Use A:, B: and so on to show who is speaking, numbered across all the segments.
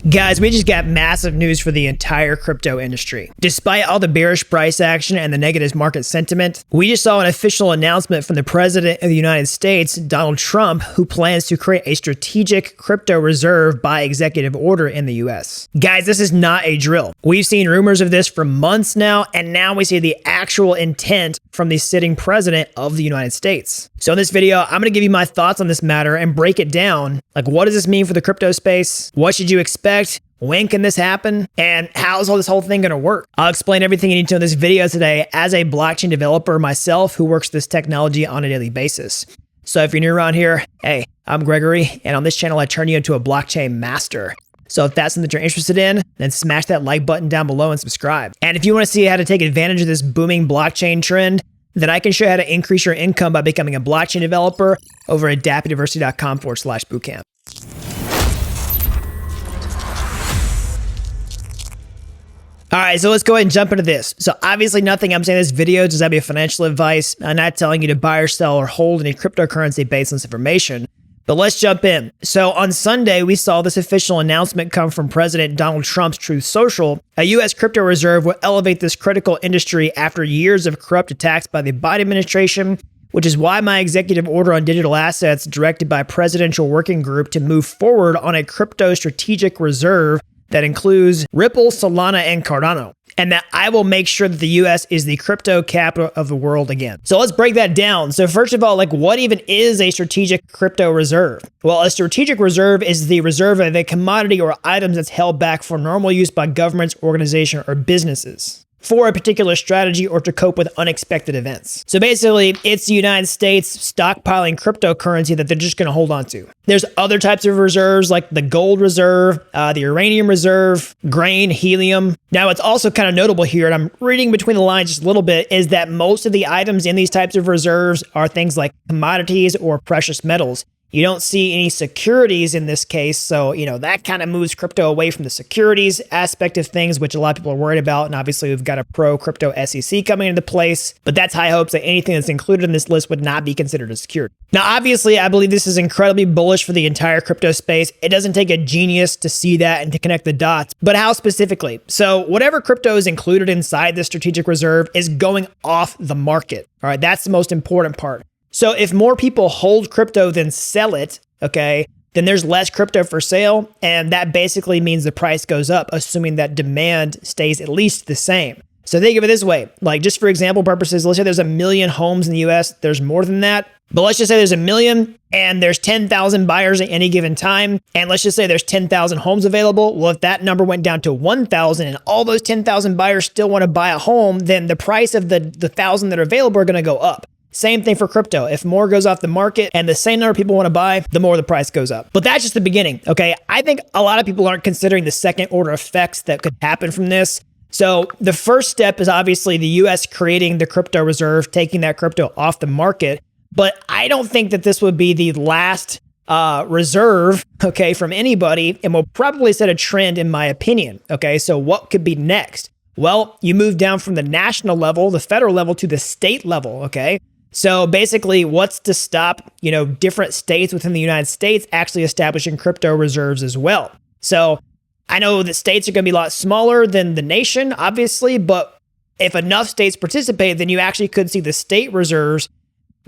A: Guys, we just got massive news for the entire crypto industry. Despite all the bearish price action and the negative market sentiment, we just saw an official announcement from the President of the United States, Donald Trump, who plans to create a strategic crypto reserve by executive order in the US. Guys, this is not a drill. We've seen rumors of this for months now, and now we see the actual intent from the sitting president of the United States. So in this video, I'm going to give you my thoughts on this matter and break it down. Like, what does this mean for the crypto space? What should you expect? When can this happen? And how is all this whole thing going to work? I'll explain everything you need to know in this video today as a blockchain developer myself who works this technology on a daily basis. So if you're new around here, hey, I'm Gregory, and on this channel, I turn you into a blockchain master. So if that's something that you're interested in, then smash that like button down below and subscribe. And if you want to see how to take advantage of this booming blockchain trend, then I can show you how to increase your income by becoming a blockchain developer over at dappuniversity.com/bootcamp. All right, so let's go ahead and jump into this. So obviously nothing I'm saying in this video does that be financial advice. I'm not telling you to buy or sell or hold any cryptocurrency based on this information, but let's jump in. So on Sunday, we saw this official announcement come from President Donald Trump's Truth Social. A U.S. crypto reserve will elevate this critical industry after years of corrupt attacks by the Biden administration, which is why my executive order on digital assets directed by Presidential Working Group to move forward on a crypto strategic reserve that includes Ripple, Solana, and Cardano, and that I will make sure that the US is the crypto capital of the world again. So let's break that down. So first of all, like, what even is a strategic crypto reserve? Well, a strategic reserve is the reserve of a commodity or items that's held back for normal use by governments, organizations, or businesses for a particular strategy or to cope with unexpected events. So basically, it's the United States stockpiling cryptocurrency that they're just going to hold on to. There's other types of reserves like the gold reserve, the uranium reserve, grain, helium. Now, it's also kind of notable here, and I'm reading between the lines just a little bit, is that most of the items in these types of reserves are things like commodities or precious metals. You don't see any securities in this case, so that kind of moves crypto away from the securities aspect of things, which a lot of people are worried about. And obviously, we've got a pro-crypto SEC coming into place, but that's high hopes that anything that's included in this list would not be considered a security. Now, obviously, I believe this is incredibly bullish for the entire crypto space. It doesn't take a genius to see that and to connect the dots, but how specifically? So whatever crypto is included inside this strategic reserve is going off the market. All right, that's the most important part. So if more people hold crypto than sell it, okay, then there's less crypto for sale. And that basically means the price goes up, assuming that demand stays at least the same. So think of it this way, like just for example purposes, let's say there's 1 million homes in the US. There's more than that, but let's just say there's 1 million and there's 10,000 buyers at any given time. And let's just say there's 10,000 homes available. Well, if that number went down to 1,000 and all those 10,000 buyers still want to buy a home, then the price of the 1,000 that are available are going to go up. Same thing for crypto. If more goes off the market and the same number of people want to buy, the more the price goes up. But that's just the beginning, okay? I think a lot of people aren't considering the second order effects that could happen from this. So the first step is obviously the US creating the crypto reserve, taking that crypto off the market. But I don't think that this would be the last reserve, okay, from anybody, and will probably set a trend in my opinion, okay? So what could be next? Well, you move down from the national level, the federal level, to the state level, okay? So basically, what's to stop, different states within the United States actually establishing crypto reserves as well? So I know that states are going to be a lot smaller than the nation, obviously, but if enough states participate, then you actually could see the state reserves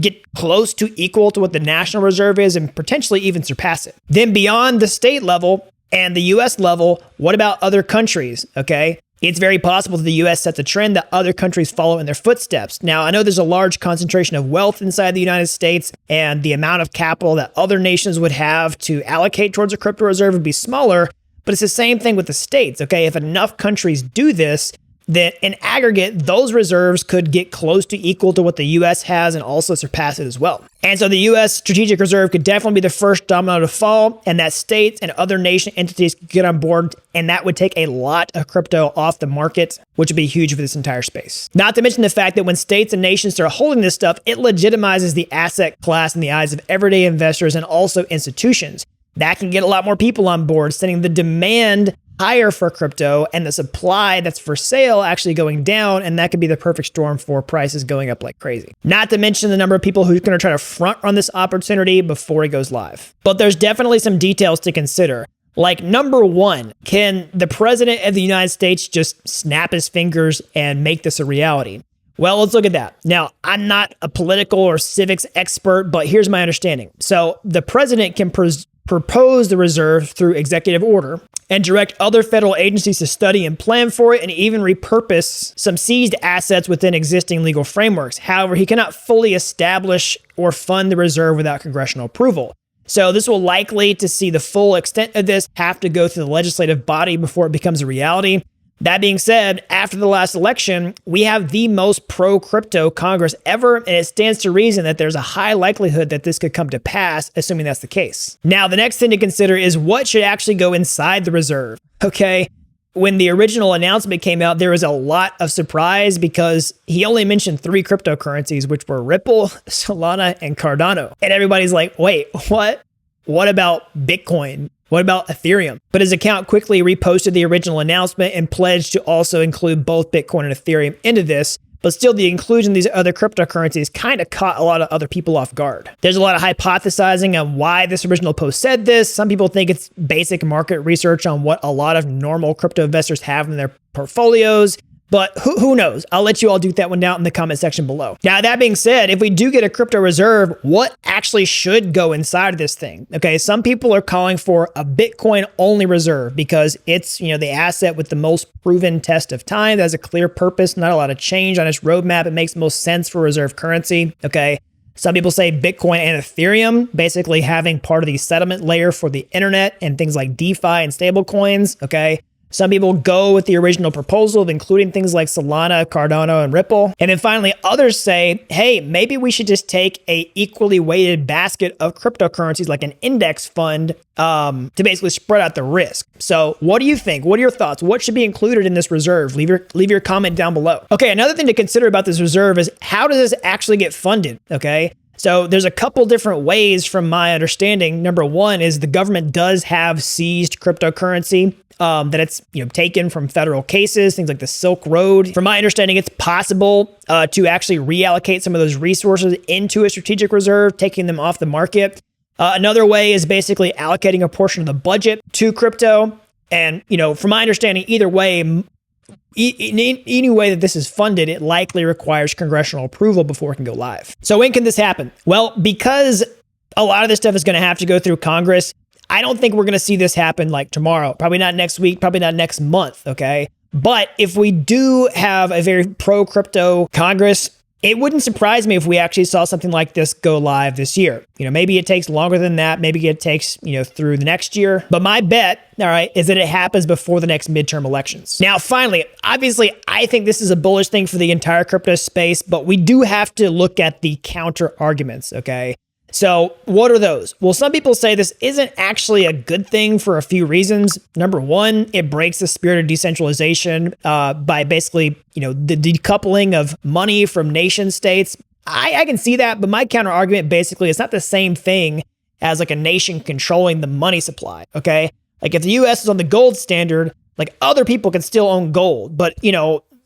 A: get close to equal to what the national reserve is and potentially even surpass it. Then beyond the state level and the US level, what about other countries, okay? It's very possible that the US sets a trend that other countries follow in their footsteps. Now, I know there's a large concentration of wealth inside the United States, and the amount of capital that other nations would have to allocate towards a crypto reserve would be smaller, but it's the same thing with the states, okay? If enough countries do this, then in aggregate, those reserves could get close to equal to what the US has and also surpass it as well. And so the US Strategic Reserve could definitely be the first domino to fall, and that states and other nation entities could get on board, and that would take a lot of crypto off the market, which would be huge for this entire space. Not to mention the fact that when states and nations start holding this stuff, it legitimizes the asset class in the eyes of everyday investors and also institutions. That can get a lot more people on board, sending the demand higher for crypto and the supply that's for sale actually going down, and that could be the perfect storm for prices going up like crazy. Not to mention the number of people who are going to try to front run this opportunity before it goes live. But there's definitely some details to consider. Like, number one, can the president of the United States just snap his fingers and make this a reality? Well, let's look at that. Now, I'm not a political or civics expert, but here's my understanding. So the president can propose the reserve through executive order and direct other federal agencies to study and plan for it, and even repurpose some seized assets within existing legal frameworks. However, he cannot fully establish or fund the reserve without congressional approval. So this will likely, to see the full extent of this, have to go through the legislative body before it becomes a reality. That being said, after the last election, we have the most pro-crypto Congress ever, and it stands to reason that there's a high likelihood that this could come to pass, assuming that's the case. Now, the next thing to consider is what should actually go inside the reserve, okay? When the original announcement came out, there was a lot of surprise because he only mentioned 3 cryptocurrencies, which were Ripple, Solana, and Cardano. And everybody's like, wait, what? What about Bitcoin? What about Ethereum? But his account quickly reposted the original announcement and pledged to also include both Bitcoin and Ethereum into this. But still, the inclusion of these other cryptocurrencies kind of caught a lot of other people off guard. There's a lot of hypothesizing on why this original post said this. Some people think it's basic market research on what a lot of normal crypto investors have in their portfolios. But who knows? I'll let you all duke that one down in the comment section below. Now, that being said, if we do get a crypto reserve, what actually should go inside of this thing? Okay, some people are calling for a Bitcoin only reserve because it's, the asset with the most proven test of time. That has a clear purpose, not a lot of change on its roadmap. It makes most sense for reserve currency. Okay. Some people say Bitcoin and Ethereum, basically having part of the settlement layer for the internet and things like DeFi and stable coins. Okay. Some people go with the original proposal of including things like Solana, Cardano, and Ripple. And then finally, others say, hey, maybe we should just take a equally weighted basket of cryptocurrencies like an index fund to basically spread out the risk. So what do you think? What are your thoughts? What should be included in this reserve? Leave your comment down below. Okay, another thing to consider about this reserve is how does this actually get funded? Okay. So there's a couple different ways from my understanding. Number one is the government does have seized cryptocurrency that it's taken from federal cases, things like the Silk Road. From my understanding, it's possible to actually reallocate some of those resources into a strategic reserve, taking them off the market. Another way is basically allocating a portion of the budget to crypto. And from my understanding, either way, any way that this is funded, it likely requires congressional approval before it can go live. So when can this happen? Well, because a lot of this stuff is going to have to go through Congress, I don't think we're going to see this happen like tomorrow. Probably not next week, probably not next month, okay? But if we do have a very pro-crypto Congress, it wouldn't surprise me if we actually saw something like this go live this year. Maybe it takes longer than that. Maybe it takes, through the next year. But my bet, all right, is that it happens before the next midterm elections. Now, finally, obviously, I think this is a bullish thing for the entire crypto space, but we do have to look at the counter arguments, okay? So what are those? Well, some people say this isn't actually a good thing for a few reasons. Number one, it breaks the spirit of decentralization by basically, the decoupling of money from nation states. I can see that, but my counter argument basically it's not the same thing as like a nation controlling the money supply, okay? Like if the US is on the gold standard, like other people can still own gold, but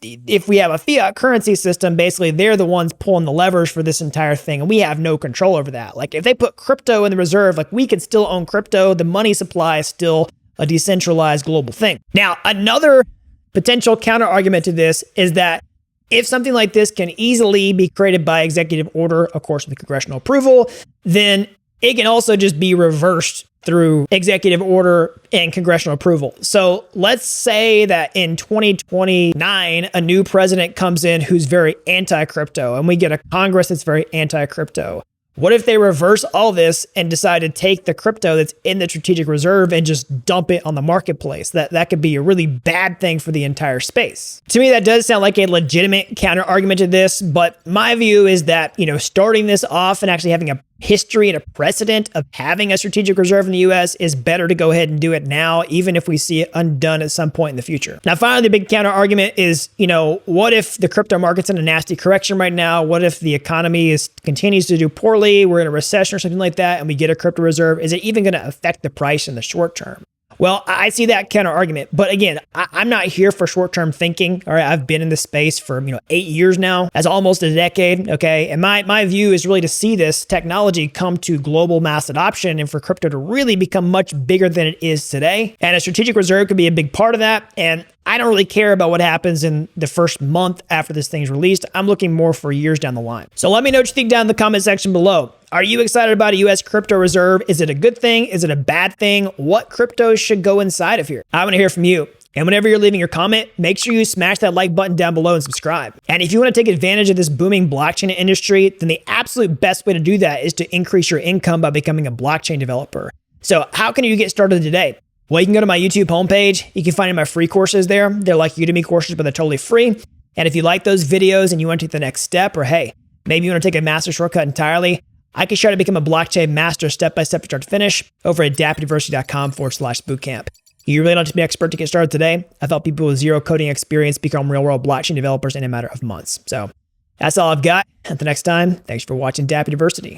A: if we have a fiat currency system, basically they're the ones pulling the levers for this entire thing, and we have no control over that. Like if they put crypto in the reserve, like we can still own crypto. The money supply is still a decentralized global thing. Now, another potential counter argument to this is that if something like this can easily be created by executive order, of course, with congressional approval, then it can also just be reversed through executive order and congressional approval. So let's say that in 2029, a new president comes in who's very anti-crypto, and we get a Congress that's very anti-crypto. What if they reverse all this and decide to take the crypto that's in the strategic reserve and just dump it on the marketplace? That could be a really bad thing for the entire space. To me, that does sound like a legitimate counter argument to this, but my view is that, starting this off and actually having a history and a precedent of having a strategic reserve in the US is better to go ahead and do it now, even if we see it undone at some point in the future. Now, finally, the big counter argument is, what if the crypto market's in a nasty correction right now? What if the economy continues to do poorly? We're in a recession or something like that, and we get a crypto reserve. Is it even going to affect the price in the short term? Well, I see that counter argument, but again, I'm not here for short-term thinking. All right, I've been in this space for 8 years now. That's almost a decade. Okay, and my view is really to see this technology come to global mass adoption, and for crypto to really become much bigger than it is today. And a strategic reserve could be a big part of that. And I don't really care about what happens in the first month after this thing's released. I'm looking more for years down the line. So let me know what you think down in the comment section below. Are you excited about a US crypto reserve? Is it a good thing? Is it a bad thing? What cryptos should go inside of here? I want to hear from you. And whenever you're leaving your comment, make sure you smash that like button down below and subscribe. And if you want to take advantage of this booming blockchain industry, then the absolute best way to do that is to increase your income by becoming a blockchain developer. So how can you get started today? Well, you can go to my YouTube homepage. You can find my free courses there. They're like Udemy courses, but they're totally free. And if you like those videos and you want to take the next step, or hey, maybe you want to take a master shortcut entirely, I can show you how to become a blockchain master step-by-step from start to finish over at dappuniversity.com/bootcamp. You really don't have to be an expert to get started today. I've helped people with zero coding experience become real-world blockchain developers in a matter of months. So that's all I've got. Until next time, thanks for watching Dapp University.